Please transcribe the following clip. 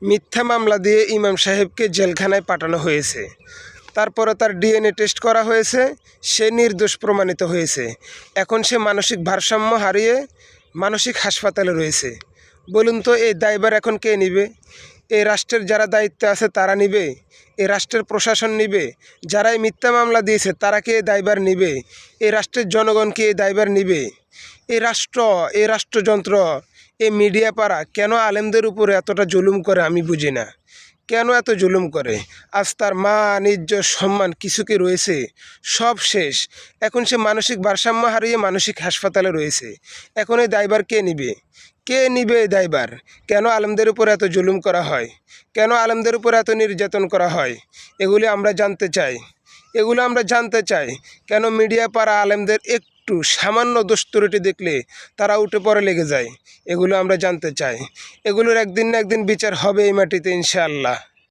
মিথ্যা মামলা দিয়ে ইমাম সাহেবকে জেলখানায় পাঠানো হয়েছে। তারপরে তার ডিএনএ টেস্ট করা হয়েছে, সে নির্দোষ প্রমাণিত হয়েছে। এখন সে মানসিক ভারসাম্য হারিয়ে মানসিক হাসপাতালে রয়েছে। বলুন তো এই দায়ভার এখন কে নিবে? এই রাষ্ট্রের যারা দায়িত্বে আছে তারা নিবে? এই রাষ্ট্রের প্রশাসন নিবে? যারা এই মিথ্যা মামলা দিয়েছে তারা কি এই দায়ভার নিবে? এই রাষ্ট্রের জনগণ কি এই দায়ভার নিবে? এই রাষ্ট্রযন্ত্র, এই মিডিয়া পাড়া কেন আলেমদের উপরে এতটা জুলুম করে আমি বুঝি না। কেন এত জুলুম করে? আজ তার মান, ইজ্জত, সম্মান কিছু কি রয়েছে? সব শেষ। এখন সে মানসিক ভারসাম্য হারিয়ে মানসিক হাসপাতালে রয়েছে। এখন এই দায়ভার কে নিবে? কে নিবে এই দায়ভার? কেন আলেমদের উপর এত জুলুম করা হয়? কেন আলেমদের উপর এত নির্যাতন করা হয়? এগুলি আমরা জানতে চাই। কেন মিডিয়া পাড়া আলেমদের একটু সামান্য দোষ ত্রুটি দেখলে তারা উঠে পড়ে লেগে যায়? এগুলো আমরা জানতে চাই। এগুলোর একদিন না একদিন বিচার হবে এই মাটিতে, ইনশাআল্লাহ।